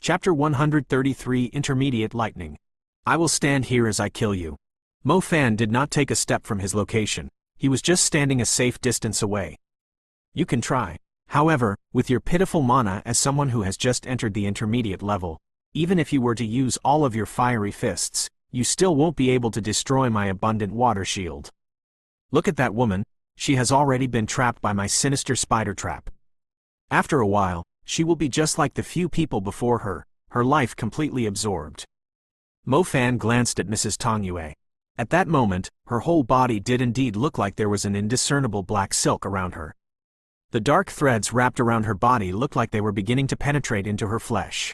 Chapter 133 Intermediate Lightning. I will stand here as I kill you. Mo Fan did not take a step from his location. He was just standing a safe distance away. You can try. However, with your pitiful mana as someone who has just entered the intermediate level, even if you were to use all of your fiery fists, you still won't be able to destroy my abundant water shield. Look at that woman, she has already been trapped by my sinister spider trap. After a while, she will be just like the few people before her, her life completely absorbed. Mo Fan glanced at Mrs. Tongyue. At that moment, her whole body did indeed look like there was an indiscernible black silk around her. The dark threads wrapped around her body looked like they were beginning to penetrate into her flesh.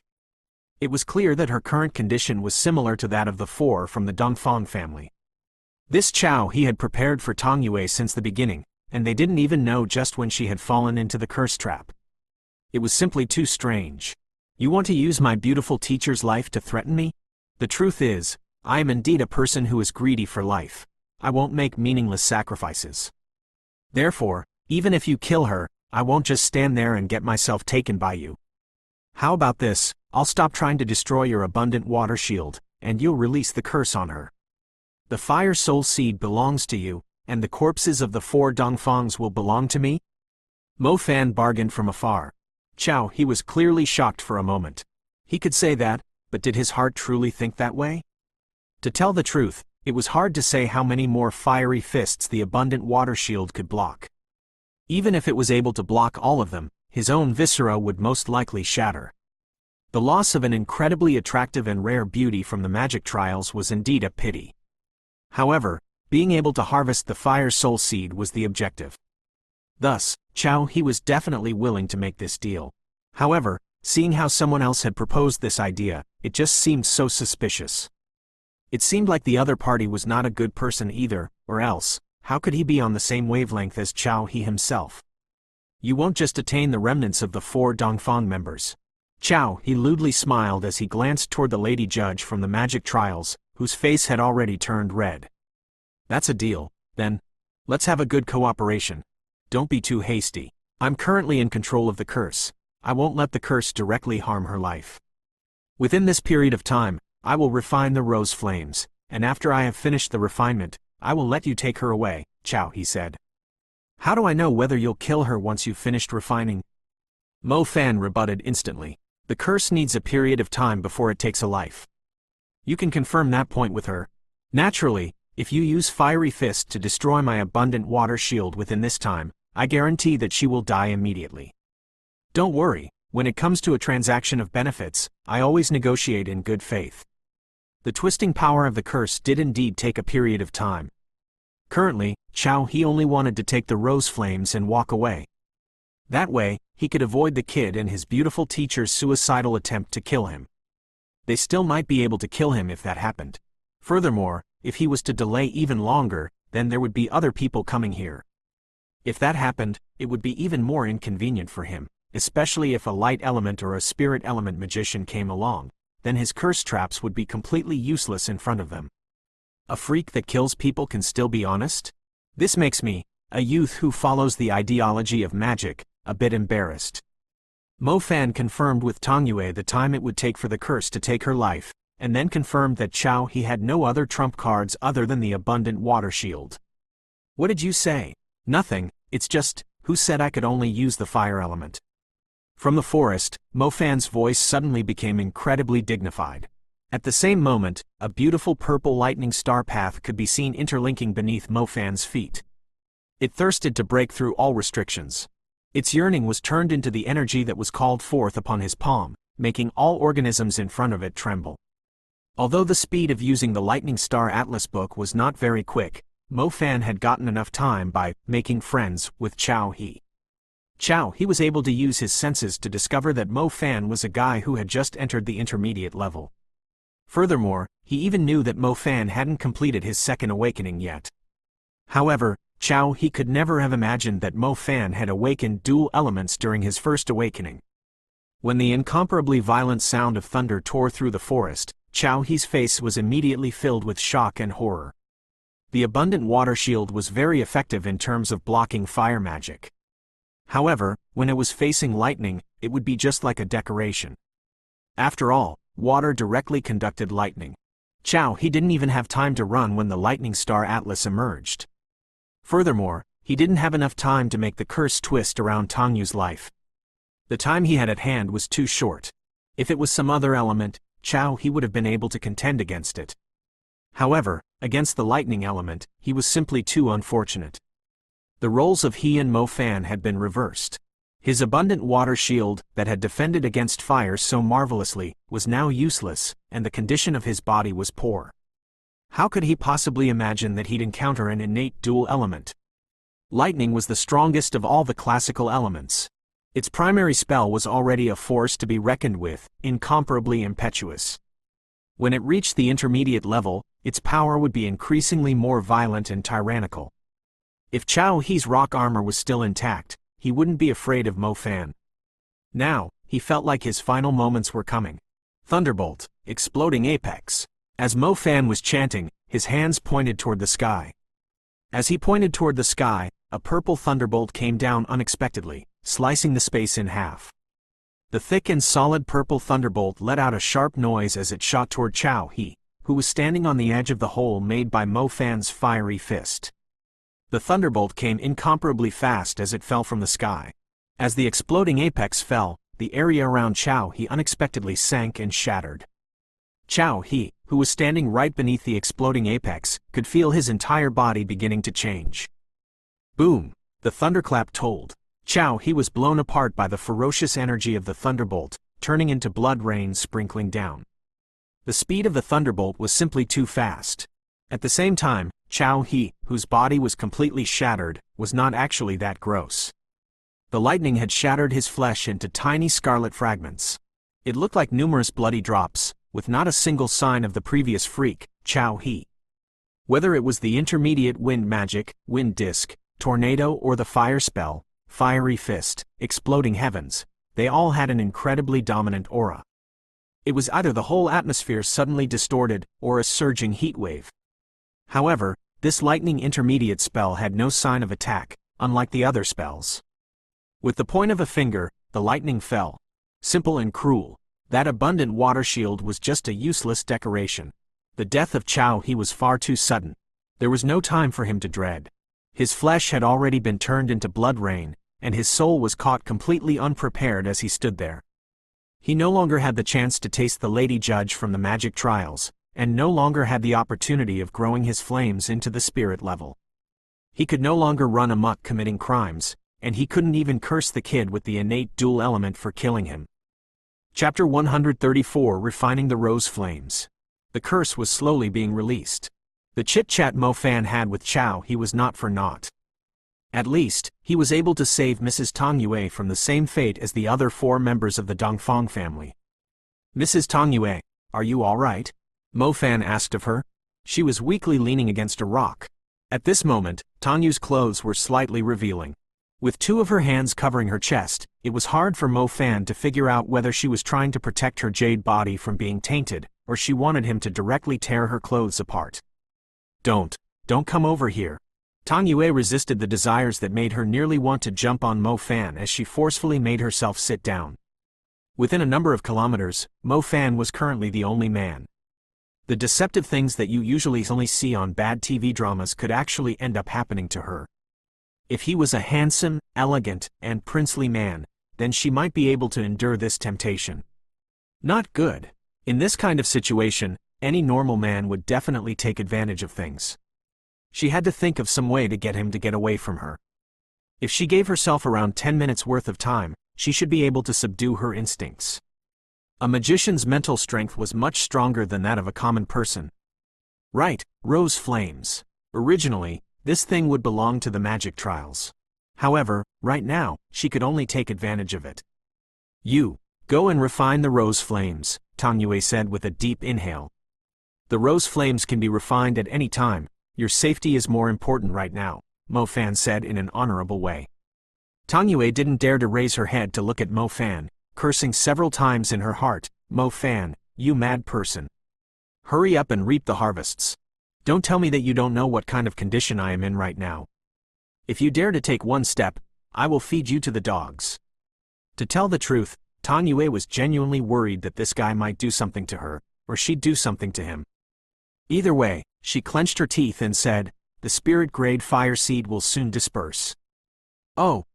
It was clear that her current condition was similar to that of the four from the Dongfang family. This Chao he had prepared for Tongyue since the beginning, and they didn't even know just when she had fallen into the curse trap. It was simply too strange. You want to use my beautiful teacher's life to threaten me? The truth is, I am indeed a person who is greedy for life. I won't make meaningless sacrifices. Therefore, even if you kill her, I won't just stand there and get myself taken by you. How about this? I'll stop trying to destroy your abundant water shield, and you'll release the curse on her. The fire soul seed belongs to you, and the corpses of the four Dongfangs will belong to me? Mo Fan bargained from afar. Chao he was clearly shocked for a moment. He could say that, but did his heart truly think that way? To tell the truth, it was hard to say how many more fiery fists the abundant water shield could block. Even if it was able to block all of them, his own viscera would most likely shatter. The loss of an incredibly attractive and rare beauty from the magic trials was indeed a pity. However, being able to harvest the fire soul seed was the objective. Thus, Chao he was definitely willing to make this deal. However, seeing how someone else had proposed this idea, it just seemed so suspicious. It seemed like the other party was not a good person either, or else, how could he be on the same wavelength as Chao he himself? You won't just attain the remnants of the four Dongfang members. Chao he lewdly smiled as he glanced toward the lady judge from the magic trials, whose face had already turned red. That's a deal, then. Let's have a good cooperation. Don't be too hasty. I'm currently in control of the curse. I won't let the curse directly harm her life. Within this period of time, I will refine the rose flames, and after I have finished the refinement, I will let you take her away, Chao he said. How do I know whether you'll kill her once you've finished refining? Mo Fan rebutted instantly. The curse needs a period of time before it takes a life. You can confirm that point with her. Naturally, if you use Fiery Fist to destroy my abundant water shield within this time, I guarantee that she will die immediately. Don't worry, when it comes to a transaction of benefits, I always negotiate in good faith. The twisting power of the curse did indeed take a period of time. Currently, Chao he only wanted to take the rose flames and walk away. That way, he could avoid the kid and his beautiful teacher's suicidal attempt to kill him. They still might be able to kill him if that happened. Furthermore, if he was to delay even longer, then there would be other people coming here. If that happened, it would be even more inconvenient for him, especially if a light element or a spirit element magician came along, then his curse traps would be completely useless in front of them. A freak that kills people can still be honest? This makes me, a youth who follows the ideology of magic, a bit embarrassed. Mo Fan confirmed with Tongyue the time it would take for the curse to take her life, and then confirmed that Chao he had no other trump cards other than the abundant water shield. What did you say? Nothing, it's just, who said I could only use the fire element? From the forest, Mo Fan's voice suddenly became incredibly dignified. At the same moment, a beautiful purple lightning star path could be seen interlinking beneath Mo Fan's feet. It thirsted to break through all restrictions. Its yearning was turned into the energy that was called forth upon his palm, making all organisms in front of it tremble. Although the speed of using the Lightning Star Atlas book was not very quick, Mo Fan had gotten enough time by making friends with Chao he. Chao he was able to use his senses to discover that Mo Fan was a guy who had just entered the intermediate level. Furthermore, he even knew that Mo Fan hadn't completed his second awakening yet. However, Chao he could never have imagined that Mo Fan had awakened dual elements during his first awakening. When the incomparably violent sound of thunder tore through the forest, Chao he's face was immediately filled with shock and horror. The abundant water shield was very effective in terms of blocking fire magic. However, when it was facing lightning, it would be just like a decoration. After all, water directly conducted lightning. Chow he didn't even have time to run when the lightning star Atlas emerged. Furthermore, he didn't have enough time to make the curse twist around Tang Yu's life. The time he had at hand was too short. If it was some other element, Chow he would have been able to contend against it. However, against the lightning element, he was simply too unfortunate. The roles of he and Mo Fan had been reversed. His abundant water shield, that had defended against fire so marvelously, was now useless, and the condition of his body was poor. How could he possibly imagine that he'd encounter an innate dual element? Lightning was the strongest of all the classical elements. Its primary spell was already a force to be reckoned with, incomparably impetuous. When it reached the intermediate level, its power would be increasingly more violent and tyrannical. If Chow He's rock armor was still intact, he wouldn't be afraid of Mo Fan. Now, he felt like his final moments were coming. Thunderbolt, exploding apex. As Mo Fan was chanting, his hands pointed toward the sky. As he pointed toward the sky, a purple thunderbolt came down unexpectedly, slicing the space in half. The thick and solid purple thunderbolt let out a sharp noise as it shot toward Chow He, who was standing on the edge of the hole made by Mo Fan's fiery fist. The thunderbolt came incomparably fast as it fell from the sky. As the exploding apex fell, the area around Chow He unexpectedly sank and shattered. Chow He, who was standing right beneath the exploding apex, could feel his entire body beginning to change. Boom! The thunderclap told. Chow He was blown apart by the ferocious energy of the thunderbolt, turning into blood rain sprinkling down. The speed of the thunderbolt was simply too fast. At the same time, Chow He, whose body was completely shattered, was not actually that gross. The lightning had shattered his flesh into tiny scarlet fragments. It looked like numerous bloody drops, with not a single sign of the previous freak, Chow He. Whether it was the intermediate wind magic, wind disc, tornado or the fire spell, fiery fist, exploding heavens, they all had an incredibly dominant aura. It was either the whole atmosphere suddenly distorted, or a surging heat wave. However, this lightning intermediate spell had no sign of attack, unlike the other spells. With the point of a finger, the lightning fell. Simple and cruel. That abundant water shield was just a useless decoration. The death of Chow He was far too sudden. There was no time for him to dread. His flesh had already been turned into blood rain, and his soul was caught completely unprepared as he stood there. He no longer had the chance to taste the lady judge from the magic trials, and no longer had the opportunity of growing his flames into the spirit level. He could no longer run amok committing crimes, and he couldn't even curse the kid with the innate dual element for killing him. Chapter 134 Refining the Rose Flames. The curse was slowly being released. The chit-chat Mo Fan had with Chow He was not for naught. At least, he was able to save Mrs. Tang Yue from the same fate as the other 4 members of the Dongfang family. "Mrs. Tang Yue, are you all right?" Mo Fan asked of her. She was weakly leaning against a rock. At this moment, Tang Yu's clothes were slightly revealing. With 2 of her hands covering her chest, it was hard for Mo Fan to figure out whether she was trying to protect her jade body from being tainted, or she wanted him to directly tear her clothes apart. Don't come over here." Tang Yue resisted the desires that made her nearly want to jump on Mo Fan as she forcefully made herself sit down. Within a number of kilometers, Mo Fan was currently the only man. The deceptive things that you usually only see on bad TV dramas could actually end up happening to her. If he was a handsome, elegant, and princely man, then she might be able to endure this temptation. Not good. In this kind of situation, any normal man would definitely take advantage of things. She had to think of some way to get him to get away from her. If she gave herself around 10 minutes worth of time, she should be able to subdue her instincts. A magician's mental strength was much stronger than that of a common person. Right, rose flames. Originally, this thing would belong to the magic trials. However, right now, she could only take advantage of it. "You, go and refine the rose flames," Tang Yue said with a deep inhale. "The rose flames can be refined at any time. Your safety is more important right now," Mo Fan said in an honorable way. Tang Yue didn't dare to raise her head to look at Mo Fan, cursing several times in her heart, "Mo Fan, you mad person. Hurry up and reap the harvests. Don't tell me that you don't know what kind of condition I am in right now. If you dare to take one step, I will feed you to the dogs." To tell the truth, Tang Yue was genuinely worried that this guy might do something to her, or she'd do something to him. Either way, she clenched her teeth and said, "The spirit-grade fire seed will soon disperse." Oh,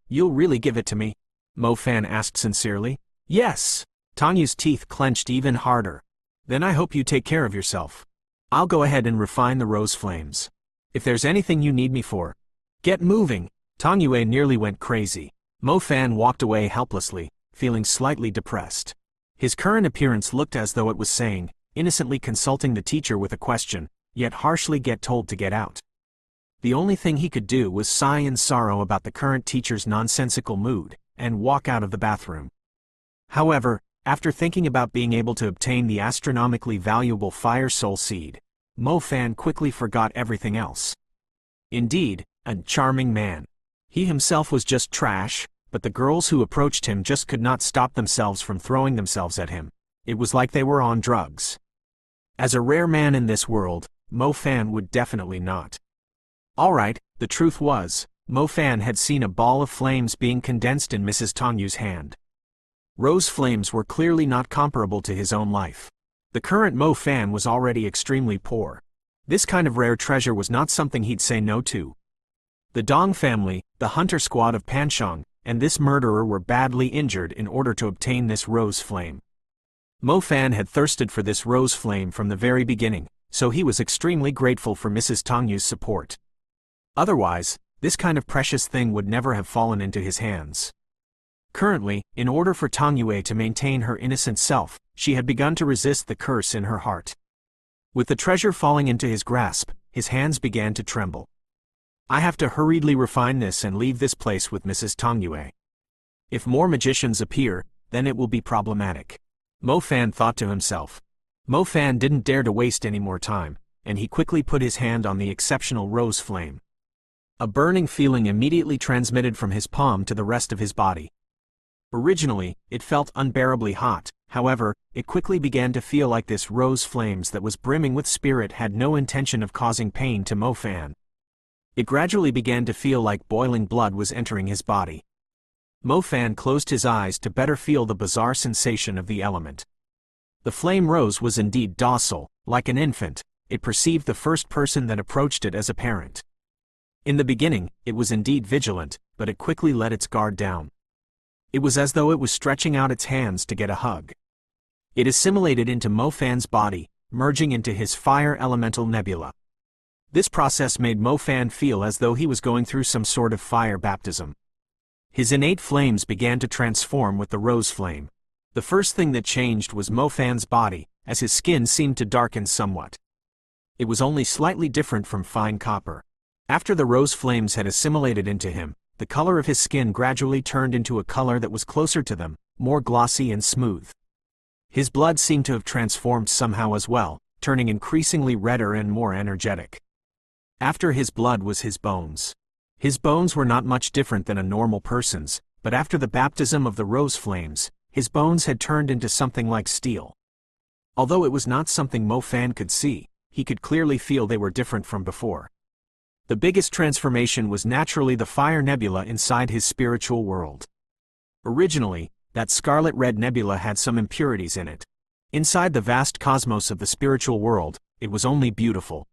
you'll really give it to me?" Mo Fan asked sincerely. "Yes." Tang Yu's teeth clenched even harder. "Then I hope you take care of yourself. I'll go ahead and refine the rose flames. If there's anything you need me for, get moving." Tang Yue nearly went crazy. Mo Fan walked away helplessly, feeling slightly depressed. His current appearance looked as though it was saying, innocently consulting the teacher with a question, yet harshly get told to get out. The only thing he could do was sigh in sorrow about the current teacher's nonsensical mood, and walk out of the bathroom. However, after thinking about being able to obtain the astronomically valuable Fire Soul Seed, Mo Fan quickly forgot everything else. Indeed, a charming man. He himself was just trash, but the girls who approached him just could not stop themselves from throwing themselves at him. It was like they were on drugs. As a rare man in this world, Mo Fan would definitely not. Alright, the truth was, Mo Fan had seen a ball of flames being condensed in Mrs. Tang Yu's hand. Rose flames were clearly not comparable to his own life. The current Mo Fan was already extremely poor. This kind of rare treasure was not something he'd say no to. The Dong family, the hunter squad of Panshong, and this murderer were badly injured in order to obtain this rose flame. Mo Fan had thirsted for this rose flame from the very beginning, so he was extremely grateful for Mrs. Tang Yu's support. Otherwise, this kind of precious thing would never have fallen into his hands. Currently, in order for Tang Yue to maintain her innocent self, she had begun to resist the curse in her heart. With the treasure falling into his grasp, his hands began to tremble. "I have to hurriedly refine this and leave this place with Mrs. Tang Yue. If more magicians appear, then it will be problematic," Mo Fan thought to himself. Mo Fan didn't dare to waste any more time, and he quickly put his hand on the exceptional rose flame. A burning feeling immediately transmitted from his palm to the rest of his body. Originally, it felt unbearably hot, however, it quickly began to feel like this rose flames that was brimming with spirit had no intention of causing pain to Mo Fan. It gradually began to feel like boiling blood was entering his body. Mo Fan closed his eyes to better feel the bizarre sensation of the element. The flame rose was indeed docile, like an infant. It perceived the first person that approached it as a parent. In the beginning, it was indeed vigilant, but it quickly let its guard down. It was as though it was stretching out its hands to get a hug. It assimilated into Mo Fan's body, merging into his fire elemental nebula. This process made Mo Fan feel as though he was going through some sort of fire baptism. His innate flames began to transform with the rose flame. The first thing that changed was Mo Fan's body, as his skin seemed to darken somewhat. It was only slightly different from fine copper. After the rose flames had assimilated into him, the color of his skin gradually turned into a color that was closer to them, more glossy and smooth. His blood seemed to have transformed somehow as well, turning increasingly redder and more energetic. After his blood was his bones. His bones were not much different than a normal person's, but after the baptism of the rose flames, his bones had turned into something like steel. Although it was not something Mo Fan could see, he could clearly feel they were different from before. The biggest transformation was naturally the fire nebula inside his spiritual world. Originally, that scarlet-red nebula had some impurities in it. Inside the vast cosmos of the spiritual world, it was only beautiful.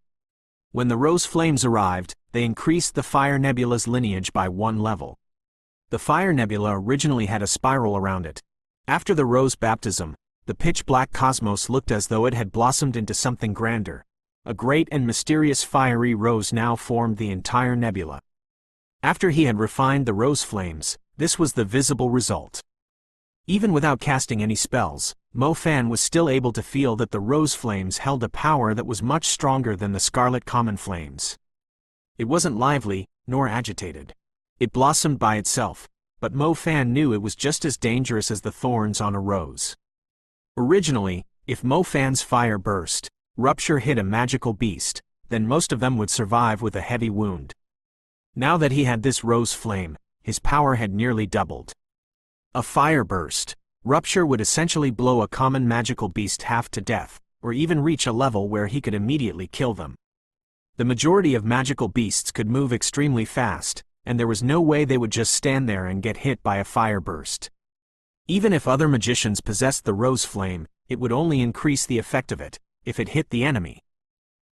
When the rose flames arrived, they increased the fire nebula's lineage by 1 level. The fire nebula originally had a spiral around it. After the rose baptism, the pitch-black cosmos looked as though it had blossomed into something grander. A great and mysterious fiery rose now formed the entire nebula. After he had refined the rose flames, this was the visible result. Even without casting any spells, Mo Fan was still able to feel that the rose flames held a power that was much stronger than the scarlet common flames. It wasn't lively, nor agitated. It blossomed by itself, but Mo Fan knew it was just as dangerous as the thorns on a rose. Originally, if Mo Fan's fire burst, rupture hit a magical beast, then most of them would survive with a heavy wound. Now that he had this rose flame, his power had nearly doubled. A fire burst, rupture would essentially blow a common magical beast half to death, or even reach a level where he could immediately kill them. The majority of magical beasts could move extremely fast, and there was no way they would just stand there and get hit by a fire burst. Even if other magicians possessed the rose flame, it would only increase the effect of it, if it hit the enemy.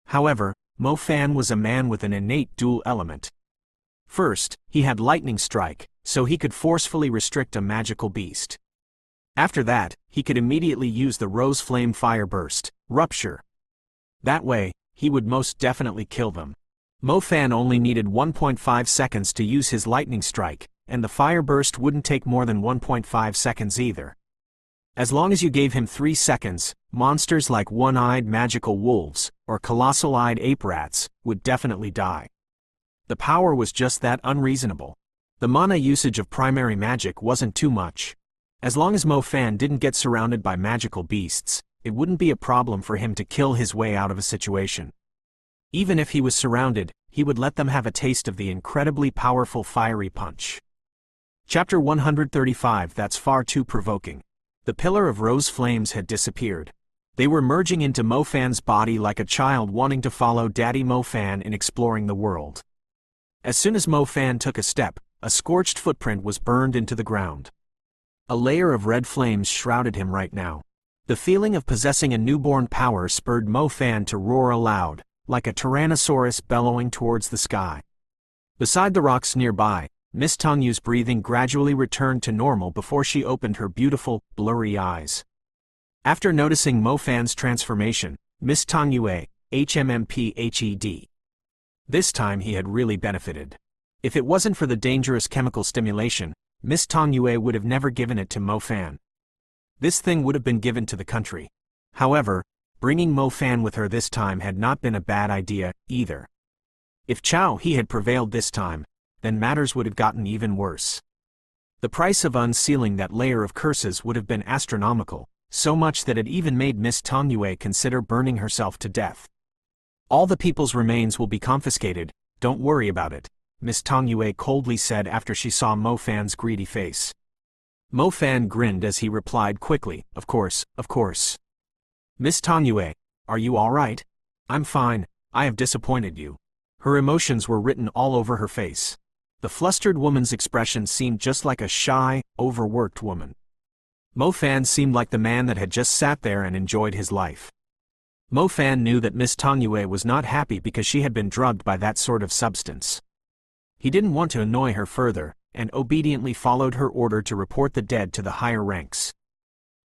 However, Mo Fan was a man with an innate dual element. First, he had lightning strike, so he could forcefully restrict a magical beast. After that, he could immediately use the rose flame fire burst, rupture. That way, he would most definitely kill them. Mo Fan only needed 1.5 seconds to use his lightning strike, and the fire burst wouldn't take more than 1.5 seconds either. As long as you gave him 3 seconds, monsters like one-eyed magical wolves, or colossal-eyed ape rats, would definitely die. The power was just that unreasonable. The mana usage of primary magic wasn't too much. As long as Mo Fan didn't get surrounded by magical beasts, it wouldn't be a problem for him to kill his way out of a situation. Even if he was surrounded, he would let them have a taste of the incredibly powerful fiery punch. Chapter 135. That's far too provoking. The pillar of rose flames had disappeared. They were merging into Mo Fan's body like a child wanting to follow Daddy Mo Fan in exploring the world. As soon as Mo Fan took a step, a scorched footprint was burned into the ground. A layer of red flames shrouded him right now. The feeling of possessing a newborn power spurred Mo Fan to roar aloud, like a tyrannosaurus bellowing towards the sky. Beside the rocks nearby, Miss Tongyu's breathing gradually returned to normal before she opened her beautiful, blurry eyes. After noticing Mo Fan's transformation, Miss Tongyu HMMPHED. This time he had really benefited. If it wasn't for the dangerous chemical stimulation, Miss Tongyu would have never given it to Mo Fan. This thing would have been given to the country. However, bringing Mo Fan with her this time had not been a bad idea, either. If Chao He had prevailed this time, then matters would have gotten even worse. The price of unsealing that layer of curses would have been astronomical, so much that it even made Miss Tongyu consider burning herself to death. All the people's remains will be confiscated, don't worry about it, Miss Tongyu coldly said after she saw Mo Fan's greedy face. Mo Fan grinned as he replied quickly, of course, of course. Miss Tongyu, are you all right? I'm fine, I have disappointed you. Her emotions were written all over her face. The flustered woman's expression seemed just like a shy, overworked woman. Mo Fan seemed like the man that had just sat there and enjoyed his life. Mo Fan knew that Miss Tongyu was not happy because she had been drugged by that sort of substance. He didn't want to annoy her further, and obediently followed her order to report the dead to the higher ranks.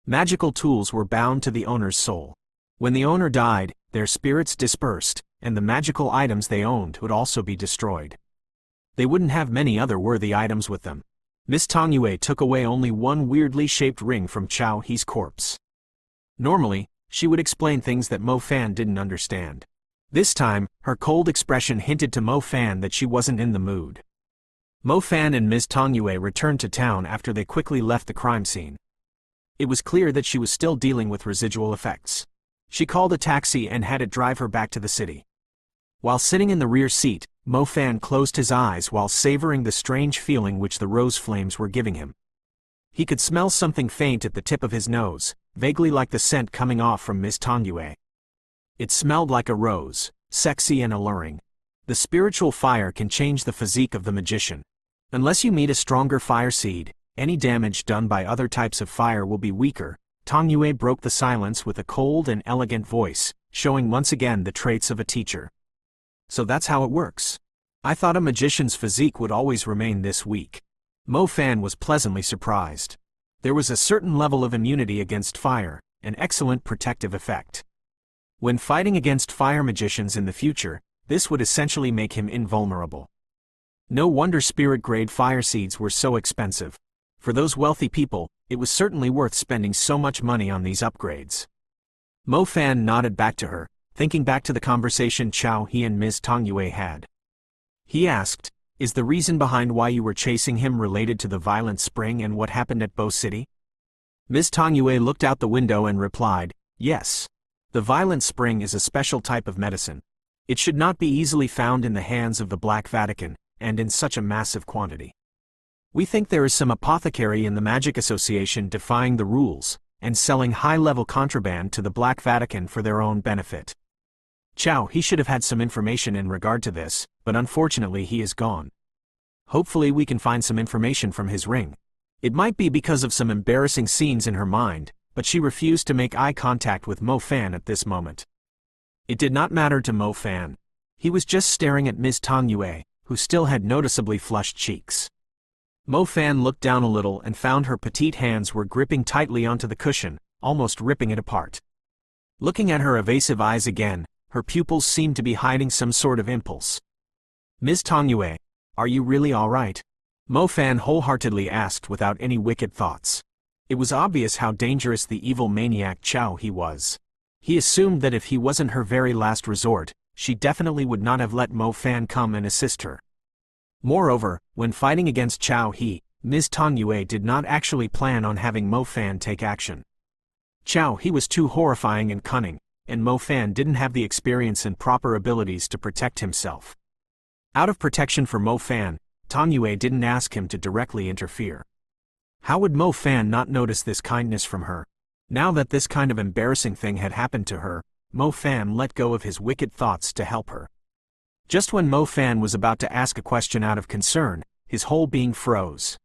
Magical tools were bound to the owner's soul. When the owner died, their spirits dispersed, and the magical items they owned would also be destroyed. They wouldn't have many other worthy items with them. Miss Tongyu took away only one weirdly shaped ring from Chao He's corpse. Normally, she would explain things that Mo Fan didn't understand. This time, her cold expression hinted to Mo Fan that she wasn't in the mood. Mo Fan and Ms. Tongyu returned to town after they quickly left the crime scene. It was clear that she was still dealing with residual effects. She called a taxi and had it drive her back to the city. While sitting in the rear seat, Mo Fan closed his eyes while savoring the strange feeling which the rose flames were giving him. He could smell something faint at the tip of his nose, vaguely like the scent coming off from Ms. Tongyu. It smelled like a rose, sexy and alluring. The spiritual fire can change the physique of the magician. Unless you meet a stronger fire seed, any damage done by other types of fire will be weaker. Tongyu broke the silence with a cold and elegant voice, showing once again the traits of a teacher. So that's how it works. I thought a magician's physique would always remain this weak. Mo Fan was pleasantly surprised. There was a certain level of immunity against fire, an excellent protective effect. When fighting against fire magicians in the future, this would essentially make him invulnerable. No wonder spirit-grade fire seeds were so expensive. For those wealthy people, it was certainly worth spending so much money on these upgrades. Mo Fan nodded back to her, thinking back to the conversation Chao He and Ms. Tongyu had. He asked, "Is the reason behind why you were chasing him related to the violent spring and what happened at Bo City?" Ms. Tongyu looked out the window and replied, "Yes. The violent spring is a special type of medicine. It should not be easily found in the hands of the Black Vatican, and in such a massive quantity. We think there is some apothecary in the Magic Association defying the rules, and selling high-level contraband to the Black Vatican for their own benefit. Chao He should have had some information in regard to this, but unfortunately he is gone. Hopefully we can find some information from his ring. It might be because of some embarrassing scenes in her mind, but she refused to make eye contact with Mo Fan at this moment. It did not matter to Mo Fan. He was just staring at Ms. Tang Yue, who still had noticeably flushed cheeks. Mo Fan looked down a little and found her petite hands were gripping tightly onto the cushion, almost ripping it apart. Looking at her evasive eyes again, her pupils seemed to be hiding some sort of impulse. "Ms. Tang Yue, are you really all right?" Mo Fan wholeheartedly asked without any wicked thoughts. It was obvious how dangerous the evil maniac Chao He was. He assumed that if he wasn't her very last resort, she definitely would not have let Mo Fan come and assist her. Moreover, when fighting against Chao He, Ms. Tang Yue did not actually plan on having Mo Fan take action. Chao He was too horrifying and cunning, and Mo Fan didn't have the experience and proper abilities to protect himself. Out of protection for Mo Fan, Tang Yue didn't ask him to directly interfere. How would Mo Fan not notice this kindness from her? Now that this kind of embarrassing thing had happened to her, Mo Fan let go of his wicked thoughts to help her. Just when Mo Fan was about to ask a question out of concern, his whole being froze.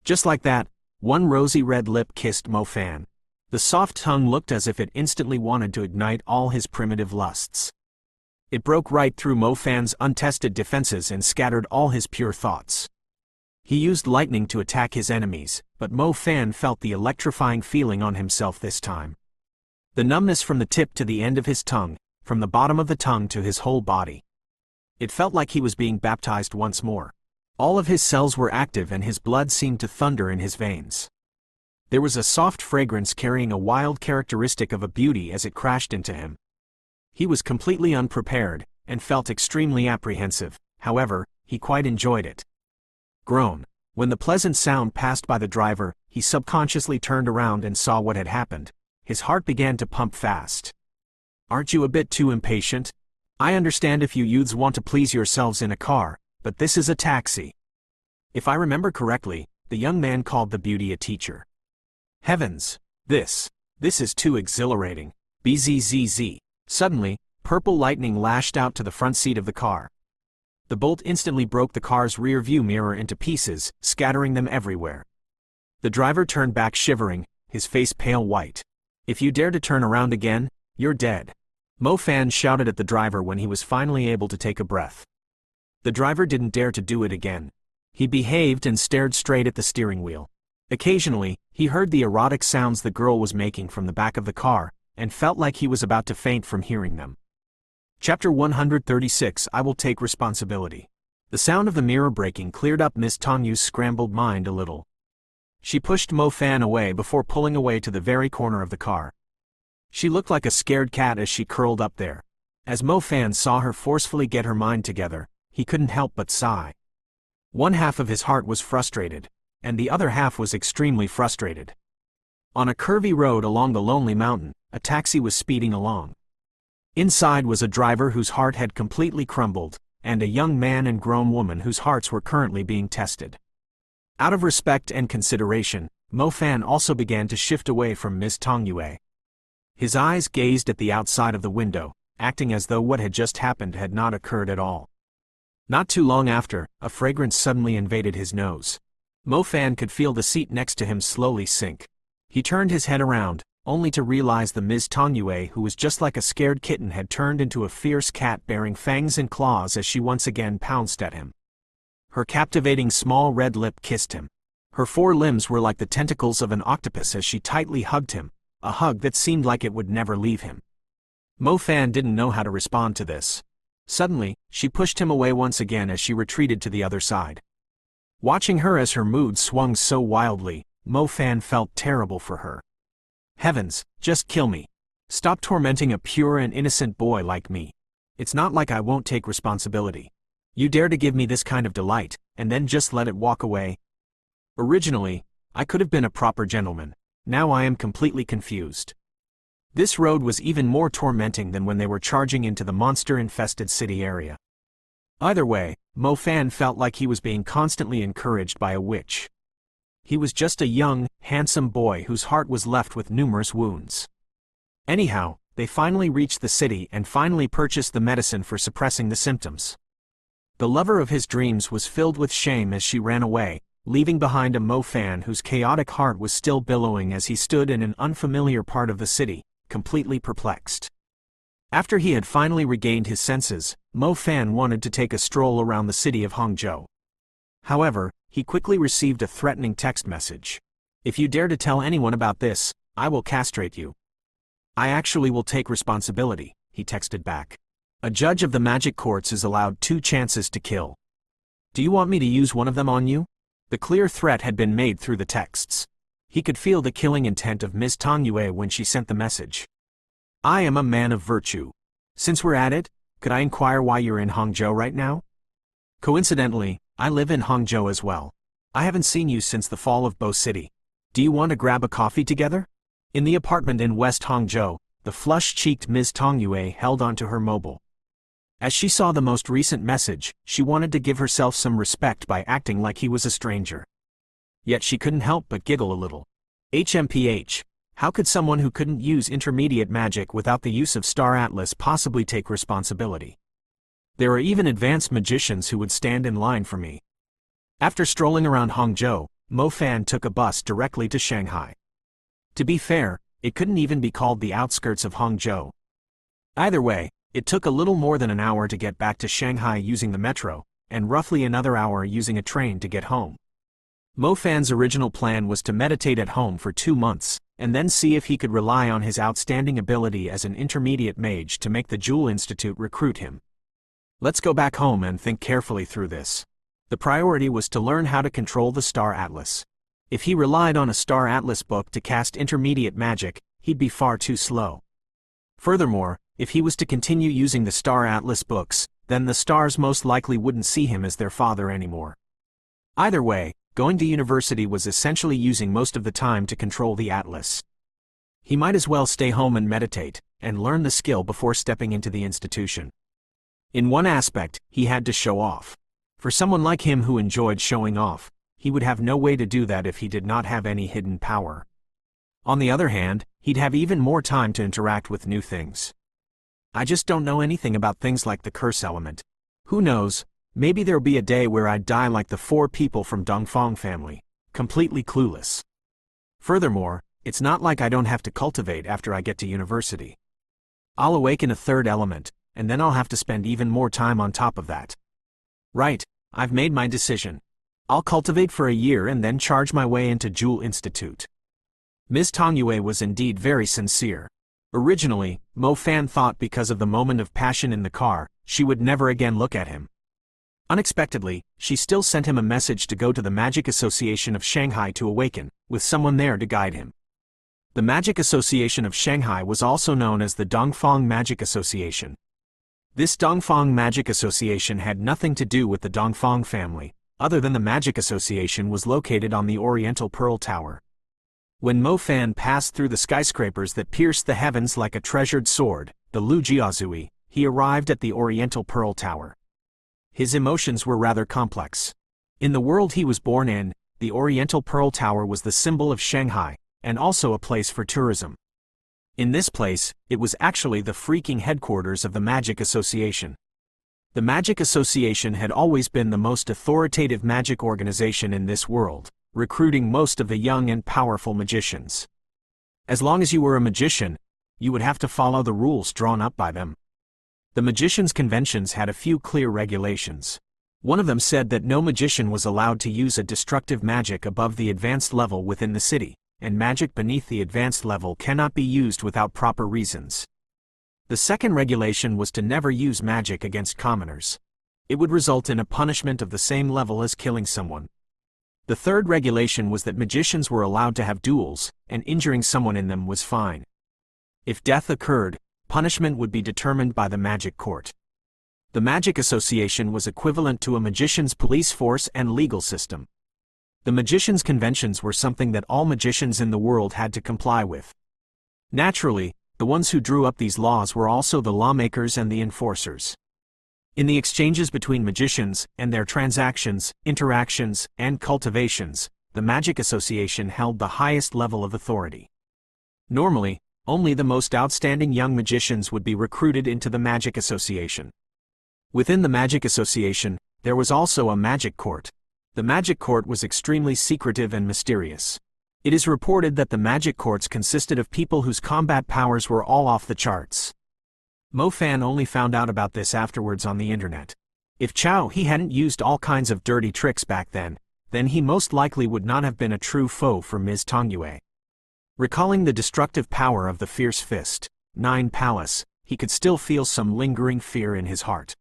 Just like that, one rosy red lip kissed Mo Fan. The soft tongue looked as if it instantly wanted to ignite all his primitive lusts. It broke right through Mo Fan's untested defenses and scattered all his pure thoughts. He used lightning to attack his enemies, but Mo Fan felt the electrifying feeling on himself this time. The numbness from the tip to the end of his tongue, from the bottom of the tongue to his whole body. It felt like he was being baptized once more. All of his cells were active and his blood seemed to thunder in his veins. There was a soft fragrance carrying a wild characteristic of a beauty as it crashed into him. He was completely unprepared, and felt extremely apprehensive, however, he quite enjoyed it. Groan. When the pleasant sound passed by the driver, he subconsciously turned around and saw what had happened. His heart began to pump fast. "Aren't you a bit too impatient? I understand if you youths want to please yourselves in a car, but this is a taxi." If I remember correctly, the young man called the beauty a teacher. Heavens! This is too exhilarating. Bzzz. Suddenly, purple lightning lashed out to the front seat of the car. The bolt instantly broke the car's rear view mirror into pieces, scattering them everywhere. The driver turned back shivering, his face pale white. "If you dare to turn around again, you're dead." Mo Fan shouted at the driver when he was finally able to take a breath. The driver didn't dare to do it again. He behaved and stared straight at the steering wheel. Occasionally, he heard the erotic sounds the girl was making from the back of the car, and felt like he was about to faint from hearing them. Chapter 136 I Will Take Responsibility. The sound of the mirror breaking cleared up Miss Tang Yu's scrambled mind a little. She pushed Mo Fan away before pulling away to the very corner of the car. She looked like a scared cat as she curled up there. As Mo Fan saw her forcefully get her mind together, he couldn't help but sigh. One half of his heart was frustrated, and the other half was extremely frustrated. On a curvy road along the lonely mountain, a taxi was speeding along. Inside was a driver whose heart had completely crumbled, and a young man and grown woman whose hearts were currently being tested. Out of respect and consideration, Mo Fan also began to shift away from Miss Tang Yue. His eyes gazed at the outside of the window, acting as though what had just happened had not occurred at all. Not too long after, a fragrance suddenly invaded his nose. Mo Fan could feel the seat next to him slowly sink. He turned his head around, only to realize the Ms. Tang Yue, who was just like a scared kitten, had turned into a fierce cat bearing fangs and claws as she once again pounced at him. Her captivating small red lip kissed him. Her four limbs were like the tentacles of an octopus as she tightly hugged him, a hug that seemed like it would never leave him. Mo Fan didn't know how to respond to this. Suddenly, she pushed him away once again as she retreated to the other side. Watching her as her mood swung so wildly, Mo Fan felt terrible for her. Heavens, just kill me. Stop tormenting a pure and innocent boy like me. It's not like I won't take responsibility. You dare to give me this kind of delight, and then just let it walk away? Originally, I could have been a proper gentleman. Now I am completely confused. This road was even more tormenting than when they were charging into the monster-infested city area. Either way, Mo Fan felt like he was being constantly encouraged by a witch. He was just a young, handsome boy whose heart was left with numerous wounds. Anyhow, they finally reached the city and finally purchased the medicine for suppressing the symptoms. The lover of his dreams was filled with shame as she ran away, leaving behind a Mo Fan whose chaotic heart was still billowing as he stood in an unfamiliar part of the city, completely perplexed. After he had finally regained his senses, Mo Fan wanted to take a stroll around the city of Hangzhou. However, he quickly received a threatening text message. "If you dare to tell anyone about this, I will castrate you." "I actually will take responsibility," he texted back. "A judge of the magic courts is allowed 2 chances to kill. Do you want me to use one of them on you?" The clear threat had been made through the texts. He could feel the killing intent of Ms. Tang Yue when she sent the message. "I am a man of virtue. Since we're at it, could I inquire why you're in Hangzhou right now?" "Coincidentally, I live in Hangzhou as well. I haven't seen you since the fall of Bo City. Do you want to grab a coffee together?" In the apartment in West Hangzhou, the flush-cheeked Ms. Tang Yue held onto her mobile. As she saw the most recent message, she wanted to give herself some respect by acting like he was a stranger. Yet she couldn't help but giggle a little. HMPH. How could someone who couldn't use intermediate magic without the use of Star Atlas possibly take responsibility? There are even advanced magicians who would stand in line for me. After strolling around Hangzhou, Mo Fan took a bus directly to Shanghai. To be fair, it couldn't even be called the outskirts of Hangzhou. Either way, it took a little more than an hour to get back to Shanghai using the metro, and roughly another hour using a train to get home. Mo Fan's original plan was to meditate at home for 2 months, and then see if he could rely on his outstanding ability as an intermediate mage to make the Jewel Institute recruit him. Let's go back home and think carefully through this. The priority was to learn how to control the Star Atlas. If he relied on a Star Atlas book to cast intermediate magic, he'd be far too slow. Furthermore, if he was to continue using the Star Atlas books, then the stars most likely wouldn't see him as their father anymore. Either way, going to university was essentially using most of the time to control the Atlas. He might as well stay home and meditate, and learn the skill before stepping into the institution. In one aspect, he had to show off. For someone like him who enjoyed showing off, he would have no way to do that if he did not have any hidden power. On the other hand, he'd have even more time to interact with new things. "I just don't know anything about things like the curse element. Who knows, maybe there'll be a day where I die like the 4 people from Dongfang family, completely clueless. Furthermore, it's not like I don't have to cultivate after I get to university. I'll awaken a 3rd element, and then I'll have to spend even more time on top of that. Right, I've made my decision. I'll cultivate for a year and then charge my way into Jewel Institute." Ms. Tang Yue was indeed very sincere. Originally, Mo Fan thought because of the moment of passion in the car, she would never again look at him. Unexpectedly, she still sent him a message to go to the Magic Association of Shanghai to awaken, with someone there to guide him. The Magic Association of Shanghai was also known as the Dongfang Magic Association. This Dongfang Magic Association had nothing to do with the Dongfang family, other than the Magic Association was located on the Oriental Pearl Tower. When Mo Fan passed through the skyscrapers that pierced the heavens like a treasured sword, the Lu Jiazui, he arrived at the Oriental Pearl Tower. His emotions were rather complex. In the world he was born in, the Oriental Pearl Tower was the symbol of Shanghai, and also a place for tourism. In this place, it was actually the freaking headquarters of the Magic Association. The Magic Association had always been the most authoritative magic organization in this world, recruiting most of the young and powerful magicians. As long as you were a magician, you would have to follow the rules drawn up by them. The magicians' conventions had a few clear regulations. One of them said that no magician was allowed to use a destructive magic above the advanced level within the city, and magic beneath the advanced level cannot be used without proper reasons. The second regulation was to never use magic against commoners. It would result in a punishment of the same level as killing someone. The third regulation was that magicians were allowed to have duels, and injuring someone in them was fine. If death occurred, punishment would be determined by the magic court. The Magic Association was equivalent to a magician's police force and legal system. The magicians' conventions were something that all magicians in the world had to comply with. Naturally, the ones who drew up these laws were also the lawmakers and the enforcers. In the exchanges between magicians, and their transactions, interactions, and cultivations, the Magic Association held the highest level of authority. Normally, only the most outstanding young magicians would be recruited into the Magic Association. Within the Magic Association, there was also a magic court. The magic court was extremely secretive and mysterious. It is reported that the magic courts consisted of people whose combat powers were all off the charts. Mo Fan only found out about this afterwards on the internet. If Chao He hadn't used all kinds of dirty tricks back then he most likely would not have been a true foe for Ms. Tongyue. Recalling the destructive power of the fierce fist, 9 Palace, he could still feel some lingering fear in his heart.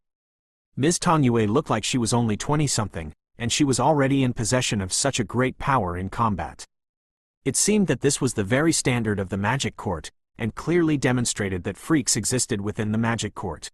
Ms. Tongyue looked like she was only 20-something, and she was already in possession of such a great power in combat. It seemed that this was the very standard of the magic court, and clearly demonstrated that freaks existed within the magic court.